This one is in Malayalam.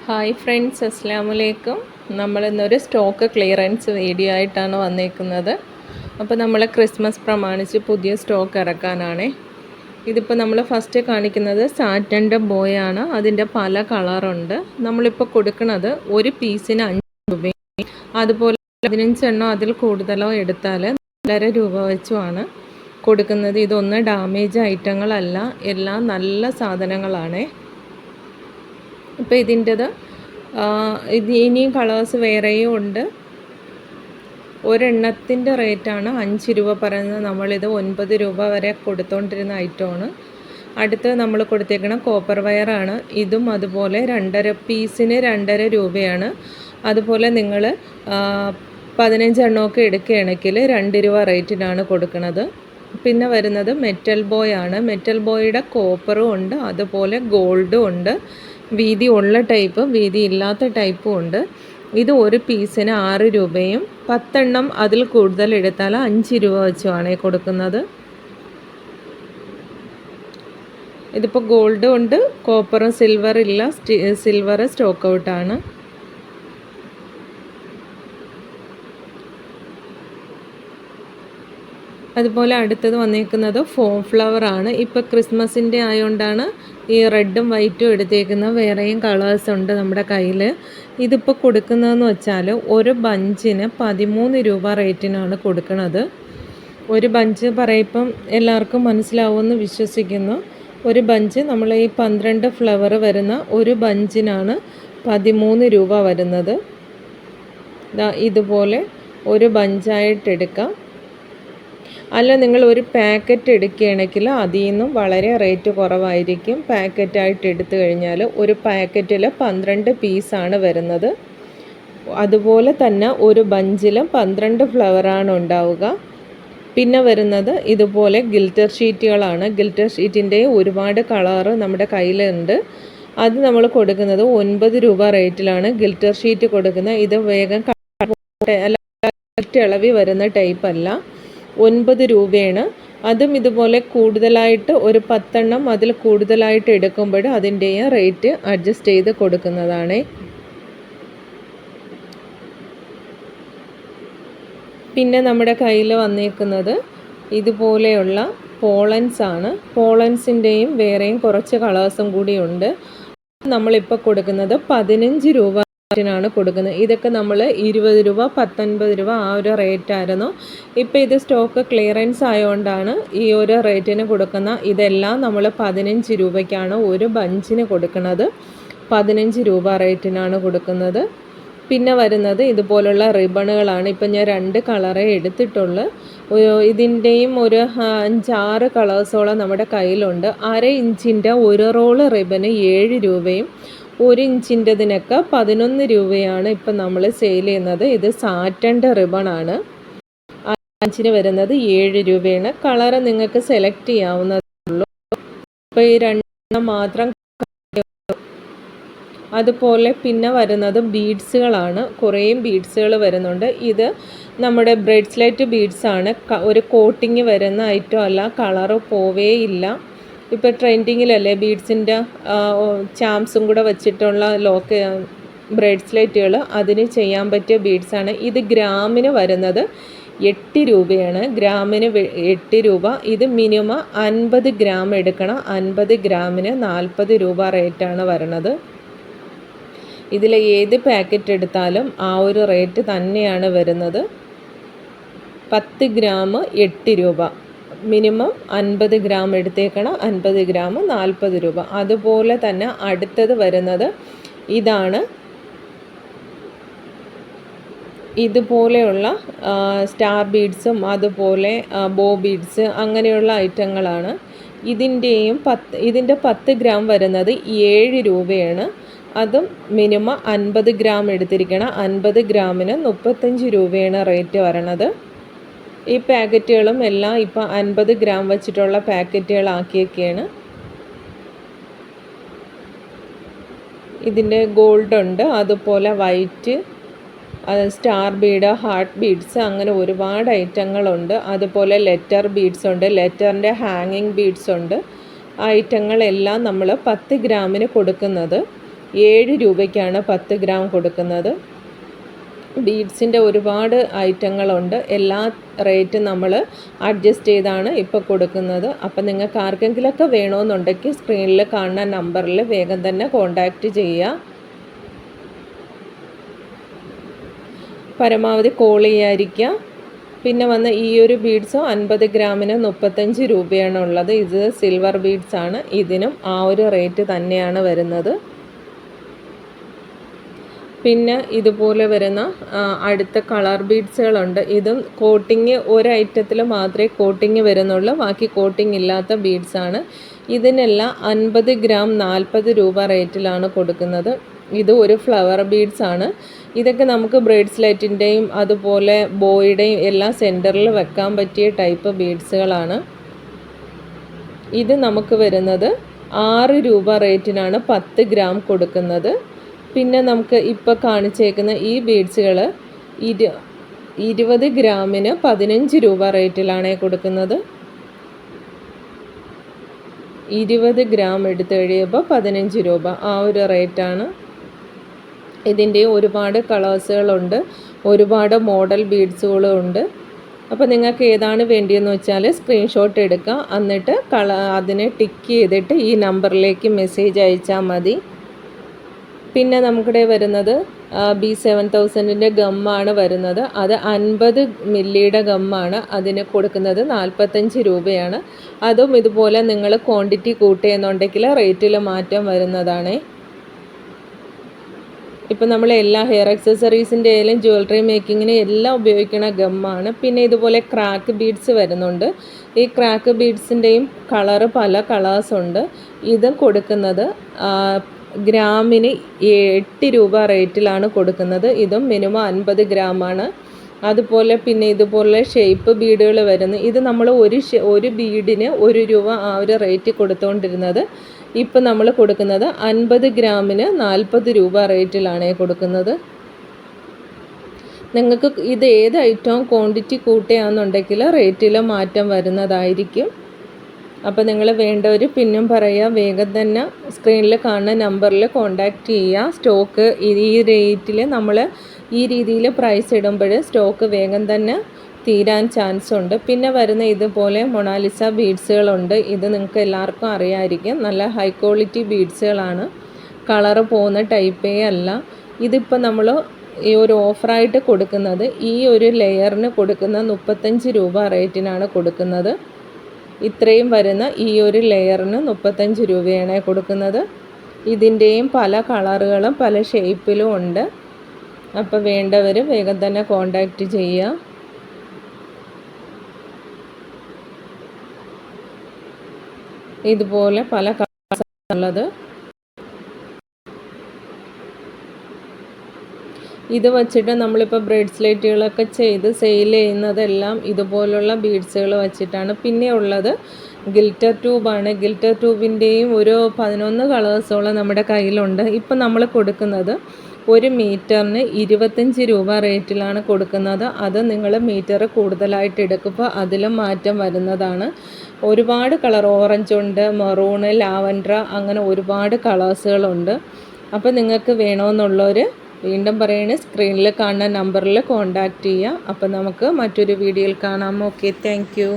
ഹായ് ഫ്രണ്ട്സ്, അസ്സലാമലൈക്കും. നമ്മളിന്നൊരു സ്റ്റോക്ക് ക്ലിയറൻസ് വീഡിയോ ആയിട്ടാണ് വന്നേക്കുന്നത്. അപ്പോൾ നമ്മൾ ക്രിസ്മസ് പ്രമാണിച്ച് പുതിയ സ്റ്റോക്ക് ഇറക്കാനാണ്. ഇതിപ്പോൾ നമ്മൾ ഫസ്റ്റ് കാണിക്കുന്നത് സാറ്റൻ്റെ ബോയ് ആണ്. അതിൻ്റെ പല കളറുണ്ട്. നമ്മളിപ്പോൾ കൊടുക്കുന്നത് ഒരു പീസിന് 5 രൂപയും, അതുപോലെ 15 എണ്ണോ അതിൽ കൂടുതലോ എടുത്താൽ 4.5 രൂപ വെച്ചുമാണ് കൊടുക്കുന്നത്. ഇതൊന്നും ഡാമേജ് ഐറ്റങ്ങളല്ല, എല്ലാം നല്ല സാധനങ്ങളാണ്. ഇപ്പോൾ ഇതിൻ്റെത് ഇനിയും കളേഴ്സ് വേറെയും ഉണ്ട്. ഒരെണ്ണത്തിൻ്റെ റേറ്റാണ് 5 രൂപ പറയുന്നത്. നമ്മളിത് 9 രൂപ വരെ കൊടുത്തുകൊണ്ടിരുന്ന ഐറ്റമാണ്. അടുത്ത് നമ്മൾ കൊടുത്തേക്കണം കോപ്പർ വയറാണ്. ഇതും അതുപോലെ 2.5 പീസിന് 2.5 രൂപയാണ്. അതുപോലെ നിങ്ങൾ 15 എണ്ണമൊക്കെ എടുക്കുകയാണെങ്കിൽ 2 രൂപ റേറ്റിനാണ് കൊടുക്കുന്നത്. പിന്നെ വരുന്നത് മെറ്റൽ ബോയ് ആണ്. മെറ്റൽ ബോയുടെ കോപ്പറും ഉണ്ട്, അതുപോലെ ഗോൾഡും ഉണ്ട്. വീതി ഉള്ള ടൈപ്പ്, വീതി ഇല്ലാത്ത ടൈപ്പും ഉണ്ട്. ഇത് ഒരു പീസിന് 6 രൂപയും 10 എണ്ണം അതിൽ കൂടുതൽ എടുത്താൽ 5 രൂപ വെച്ചുമാണ് കൊടുക്കുന്നത്. ഇതിപ്പോൾ ഗോൾഡ് ഉണ്ട്, കോപ്പറും സിൽവർ ഇല്ല. സിൽവർ സ്റ്റോക്ക് ഔട്ടാണ്. അതുപോലെ അടുത്തത് വന്നേക്കുന്നത് ഫോം ഫ്ലവർ ആണ്. ഇപ്പോൾ ക്രിസ്മസിൻ്റെ ആയതുകൊണ്ടാണ് ഈ റെഡും വൈറ്റും എടുത്തേക്കുന്നത്. വേറെയും കളേഴ്സ് ഉണ്ട് നമ്മുടെ കയ്യിൽ. ഇതിപ്പോൾ കൊടുക്കുന്നതെന്ന് വെച്ചാൽ ഒരു ബഞ്ചിന് 13 രൂപ റേറ്റിനാണ് കൊടുക്കുന്നത്. ഒരു ബഞ്ച് പറയുമ്പം എല്ലാവർക്കും മനസ്സിലാവുമെന്ന് വിശ്വസിക്കുന്നു. ഒരു ബഞ്ച് നമ്മൾ ഈ 12 ഫ്ലവർ വരുന്ന ഒരു ബഞ്ചിനാണ് 13 രൂപ വരുന്നത്. ഇതുപോലെ ഒരു ബഞ്ചായിട്ട് എടുക്കാം. അല്ല, നിങ്ങൾ ഒരു പാക്കറ്റ് എടുക്കുകയാണെങ്കിൽ അതിൽ നിന്നും വളരെ റേറ്റ് കുറവായിരിക്കും. പാക്കറ്റായിട്ട് എടുത്തു കഴിഞ്ഞാൽ ഒരു പാക്കറ്റിൽ 12 പീസാണ് വരുന്നത്. അതുപോലെ തന്നെ ഒരു ബഞ്ചിലും 12 ഫ്ലവറാണ് ഉണ്ടാവുക. പിന്നെ വരുന്നത് ഇതുപോലെ ഗിൽറ്റർ ഷീറ്റുകളാണ്. ഗിൽറ്റർ ഷീറ്റിൻ്റെ ഒരുപാട് കളറ് നമ്മുടെ കയ്യിലുണ്ട്. അത് നമ്മൾ കൊടുക്കുന്നത് 9 രൂപ റേറ്റിലാണ് ഗിൽറ്റർ ഷീറ്റ് കൊടുക്കുന്നത്. ഇത് വേഗം ഇളവി വരുന്ന ടൈപ്പ് അല്ല, 9 രൂപയാണ്. അതും ഇതുപോലെ കൂടുതലായിട്ട് ഒരു 10 എണ്ണം അതിൽ കൂടുതലായിട്ട് എടുക്കുമ്പോൾ അതിൻ്റെ റേറ്റ് അഡ്ജസ്റ്റ് ചെയ്ത് കൊടുക്കുന്നതാണ്. പിന്നെ നമ്മുടെ കയ്യിൽ വന്നേക്കുന്നത് ഇതുപോലെയുള്ള പോളൻസ് ആണ്. പോളൻസിൻ്റെയും വേറെയും കുറച്ച് കളേഴ്സും കൂടിയുണ്ട്. നമ്മളിപ്പോൾ കൊടുക്കുന്നത് 15 രൂപ ാണ് കൊടുക്കുന്നത്. ഇതൊക്കെ നമ്മൾ 20 രൂപ 19 രൂപ ആ ഒരു റേറ്റായിരുന്നു. ഇപ്പോൾ ഇത് സ്റ്റോക്ക് ക്ലിയറൻസ് ആയതുകൊണ്ടാണ് ഈ ഒരു റേറ്റിന് കൊടുക്കുന്ന. ഇതെല്ലാം നമ്മൾ 15 രൂപയ്ക്കാണ് ഒരു ബഞ്ചിന് കൊടുക്കുന്നത്. 15 രൂപ റേറ്റിനാണ് കൊടുക്കുന്നത്. പിന്നെ വരുന്നത് ഇതുപോലുള്ള റിബണുകളാണ്. ഇപ്പം ഞാൻ 2 കളറേ എടുത്തിട്ടുള്ളൂ. ഇതിൻ്റെയും ഒരു 5-6 കളേഴ്സോളം നമ്മുടെ കയ്യിലുണ്ട്. 1/2 ഇഞ്ചിൻ്റെ ഒരു റോള് റിബന് 7 രൂപയും 1 ഇഞ്ചിൻ്റെതിനൊക്കെ 11 രൂപയാണ് ഇപ്പം നമ്മൾ സെയിൽ ചെയ്യുന്നത്. ഇത് സാറ്റൻ്റെ റിബണാണ്. 5 വരുന്നത് 7 രൂപയാണ്. കളറ് നിങ്ങൾക്ക് സെലക്ട് ചെയ്യാവുന്നതേ. ഇപ്പോൾ ഈ 2 മാത്രം. അതുപോലെ പിന്നെ വരുന്നത് ബീഡ്സുകളാണ്. കുറേ ബീഡ്സുകൾ വരുന്നുണ്ട്. ഇത് നമ്മുടെ ബ്രേസ്ലെറ്റ് ബീഡ്സാണ്. ഒരു കോട്ടിങ് വരുന്ന ഐറ്റം അല്ല, കളറ് പോവേയില്ല. ഇപ്പോൾ ട്രെൻഡിങ്ങിലല്ലേ ബീഡ്സിൻ്റെ ചാംസും കൂടെ വെച്ചിട്ടുള്ള ലോക്ക് ബ്രേസ്ലെറ്റുകൾ, അതിന് ചെയ്യാൻ പറ്റിയ ബീഡ്സാണ്. ഇത് ഗ്രാമിന് വരുന്നത് 8 രൂപയാണ്. ഗ്രാമിന് 8 രൂപ. ഇത് മിനിമം 50 ഗ്രാം എടുക്കണം. 50 ഗ്രാമിന് 40 രൂപ റേറ്റാണ് വരുന്നത്. ഇതിൽ ഏത് പാക്കറ്റ് എടുത്താലും ആ ഒരു റേറ്റ് തന്നെയാണ് വരുന്നത്. 10 ഗ്രാം 8 രൂപ. Minimum 50 gram എടുത്തേക്കണം. 50 ഗ്രാം 40 രൂപ. അതുപോലെ തന്നെ അടുത്തത് വരുന്നത് ഇതാണ്. ഇതുപോലെയുള്ള സ്റ്റാർ ബീഡ്സും അതുപോലെ ബോ ബീഡ്സ് അങ്ങനെയുള്ള ഐറ്റങ്ങളാണ്. ഇതിൻ്റെ 10 ഗ്രാം വരുന്നത് 7 രൂപയാണ്. അതും മിനിമം 50 ഗ്രാം എടുത്തിരിക്കണം. 50 ഗ്രാമിന് 35 രൂപയാണ് റേറ്റ് വരണത്. ഈ പാക്കറ്റുകളും എല്ലാം ഇപ്പോൾ 50 ഗ്രാം വെച്ചിട്ടുള്ള പാക്കറ്റുകളാക്കിയൊക്കെയാണ്. ഇതിൻ്റെ ഗോൾഡ് ഉണ്ട്, അതുപോലെ white, star bead, heart beads, അങ്ങനെ ഒരുപാട് ഐറ്റങ്ങളുണ്ട്. അതുപോലെ ലെറ്റർ ബീഡ്സ് ഉണ്ട്, ലെറ്ററിൻ്റെ ഹാങ്ങിങ് ബീഡ്സ് ഉണ്ട്. ഐറ്റങ്ങളെല്ലാം നമ്മൾ 10 ഗ്രാമിന് കൊടുക്കുന്നത്. 7 രൂപയ്ക്കാണ് 10 ഗ്രാം കൊടുക്കുന്നത്. ബീഡ്സിൻ്റെ ഒരുപാട് ഐറ്റങ്ങളുണ്ട്. എല്ലാ റേറ്റും നമ്മൾ അഡ്ജസ്റ്റ് ചെയ്താണ് ഇപ്പോൾ കൊടുക്കുന്നത്. അപ്പം നിങ്ങൾക്ക് ആർക്കെങ്കിലുമൊക്കെ വേണമെന്നുണ്ടെങ്കിൽ സ്ക്രീനിൽ കാണുന്ന നമ്പറിൽ വേഗം തന്നെ കോൺടാക്റ്റ് ചെയ്യുക. പരമാവധി കോൾ ചെയ്യാതിരിക്കുക. പിന്നെ വന്ന ഈ ഒരു ബീഡ്സ് 50 ഗ്രാമിന് 35 രൂപയാണ് ഉള്ളത്. ഇത് സിൽവർ ബീഡ്സ് ആണ്. ഇതിനും ആ ഒരു റേറ്റ് തന്നെയാണ് വരുന്നത്. പിന്നെ ഇതുപോലെ വരുന്ന അടുത്ത കളർ ബീഡ്സുകളുണ്ട്. ഇതും കോട്ടിങ് ഒരു ഐറ്റത്തിൽ മാത്രമേ കോട്ടിങ് വരുന്നുള്ളൂ, ബാക്കി കോട്ടിങ് ഇല്ലാത്ത ബീഡ്സാണ്. ഇതിനെല്ലാം 50 ഗ്രാം 40 രൂപ റേറ്റിലാണ് കൊടുക്കുന്നത്. ഇത് ഒരു ഫ്ലവർ ബീഡ്സ് ആണ്. ഇതൊക്കെ നമുക്ക് ബ്രേഡ്സ്ലെറ്റിൻ്റെയും അതുപോലെ ബോയുടെയും എല്ലാം സെൻറ്ററിൽ വെക്കാൻ പറ്റിയ ടൈപ്പ് ബീഡ്സുകളാണ്. ഇത് നമുക്ക് വരുന്നത് 6 രൂപ റേറ്റിനാണ് 10 ഗ്രാം കൊടുക്കുന്നത്. പിന്നെ നമുക്ക് ഇപ്പോൾ കാണിച്ചേക്കുന്ന ഈ ബീഡ്സുകൾ 20 ഗ്രാമിന് 15 രൂപ റേറ്റിലാണ് കൊടുക്കുന്നത്. 20 ഗ്രാം എടുത്ത് കഴിയുമ്പോൾ 15 രൂപ, ആ ഒരു റേറ്റാണ്. ഇതിൻ്റെ ഒരുപാട് കളേഴ്സുകളുണ്ട്, ഒരുപാട് മോഡൽ ബീഡ്സുകളും ഉണ്ട്. അപ്പോൾ നിങ്ങൾക്ക് ഏതാണ് വേണ്ടിയെന്ന് വെച്ചാൽ സ്ക്രീൻഷോട്ട് എടുക്കുക, എന്നിട്ട് അതിനെ ടിക്ക് ചെയ്തിട്ട് ഈ നമ്പറിലേക്ക് മെസ്സേജ് അയച്ചാൽ മതി. പിന്നെ നമുക്കിടെ വരുന്നത് B7000ൻ്റെ ഗമ്മാണ് വരുന്നത്. അത് 50 മില്ലിയുടെ ഗമ്മാണ്. അതിന് കൊടുക്കുന്നത് 45 രൂപയാണ്. അതും ഇതുപോലെ നിങ്ങൾ ക്വാണ്ടിറ്റി കൂട്ടുകയെന്നുണ്ടെങ്കിൽ റേറ്റിൽ മാറ്റം വരുന്നതാണ്. ഇപ്പം നമ്മൾ എല്ലാ ഹെയർ ആക്സസറീസിൻ്റെ ആയാലും ജ്വല്ലറി മേക്കിങ്ങിന് എല്ലാം ഉപയോഗിക്കുന്ന ഗമ്മാണ്. പിന്നെ ഇതുപോലെ ക്രാക്ക് ബീഡ്സ് വരുന്നുണ്ട്. ഈ ക്രാക്ക് ബീഡ്സിൻ്റെയും കളറ് പല കളേഴ്സുണ്ട്. ഇത് കൊടുക്കുന്നത് ഗ്രാമിന് 8 രൂപ റേറ്റിലാണ് കൊടുക്കുന്നത്. ഇതും മിനിമം 50 ഗ്രാമാണ്. അതുപോലെ പിന്നെ ഇതുപോലെ ഷേപ്പ് ബീഡുകൾ വരുന്നു. ഇത് നമ്മൾ ഒരു ബീഡിന് 1 രൂപ ആ ഒരു റേറ്റ് കൊടുത്തുകൊണ്ടിരുന്നത്. ഇപ്പം നമ്മൾ കൊടുക്കുന്നത് 50 ഗ്രാമിന് 40 രൂപ റേറ്റിലാണ് കൊടുക്കുന്നത്. നിങ്ങൾക്ക് ഇത് ഏത് ഐറ്റവും ക്വാണ്ടിറ്റി കൂട്ടുകയാണെന്നുണ്ടെങ്കിൽ റേറ്റിൽ മാറ്റം വരുന്നതായിരിക്കും. അപ്പോൾ നിങ്ങൾ വേണ്ടവർ പിന്നും പറയുക, വേഗം തന്നെ സ്ക്രീനിൽ കാണുന്ന നമ്പറിൽ കോൺടാക്റ്റ് ചെയ്യുക. സ്റ്റോക്ക് ഈ റേറ്റിൽ നമ്മൾ ഈ രീതിയിൽ പ്രൈസ് ഇടുമ്പോൾ സ്റ്റോക്ക് വേഗം തന്നെ തീരാൻ ചാൻസ് ഉണ്ട്. പിന്നെ വരുന്ന ഇതുപോലെ മൊണാലിസ ബീഡ്സുകളുണ്ട്. ഇത് നിങ്ങൾക്ക് എല്ലാവർക്കും അറിയാമായിരിക്കും. നല്ല ഹൈ ക്വാളിറ്റി ബീഡ്സുകളാണ്, കളറ് പോകുന്ന ടൈപ്പേ അല്ല. ഇതിപ്പോൾ നമ്മൾ ഈ ഒരു ഓഫറായിട്ട് കൊടുക്കുന്നത് ഈ ഒരു ലെയറിന് കൊടുക്കുന്ന 35 രൂപ റേറ്റിനാണ് കൊടുക്കുന്നത്. ഇത്രയും വരുന്ന ഈ ഒരു ലെയറിന് 35 രൂപയാണ് കൊടുക്കുന്നത്. ഇതിൻ്റെയും പല കളറുകളും പല ഷേപ്പിലും ഉണ്ട്. അപ്പോൾ വേണ്ടവർ വേഗം തന്നെ കോൺടാക്റ്റ് ചെയ്യുക. ഇതുപോലെ പല കളേഴ്സ് ഉള്ളത്. ഇത് വച്ചിട്ട് നമ്മളിപ്പോൾ ബ്രേഡ്സ്ലെറ്റുകളൊക്കെ ചെയ്ത് സെയിൽ ചെയ്യുന്നതെല്ലാം ഇതുപോലുള്ള ബീഡ്സുകൾ വച്ചിട്ടാണ്. പിന്നെ ഉള്ളത് ഗിൽറ്റർ ട്യൂബാണ്. ഗിൽറ്റർ ട്യൂബിൻ്റെയും ഒരു 11 കളേഴ്സോളം നമ്മുടെ കയ്യിലുണ്ട്. ഇപ്പം നമ്മൾ കൊടുക്കുന്നത് 1 മീറ്ററിന് 25 രൂപ റേറ്റിലാണ് കൊടുക്കുന്നത്. അത് നിങ്ങൾ മീറ്റർ കൂടുതലായിട്ട് എടുക്കുമ്പോൾ അതിലും മാറ്റം വരുന്നതാണ്. ഒരുപാട് കളർ, ഓറഞ്ച് ഉണ്ട്, മെറൂണ്, ലാവൻഡർ, അങ്ങനെ ഒരുപാട് കളേഴ്സുകളുണ്ട്. അപ്പോൾ നിങ്ങൾക്ക് വേണമെന്നുള്ളവർ വീണ്ടും പറയണേ, സ്ക്രീനിൽ കാണുന്ന നമ്പറിൽ കോൺടാക്റ്റ് ചെയ്യുക. അപ്പോൾ നമുക്ക് മറ്റൊരു വീഡിയോയിൽ കാണാം. Okay, thank you.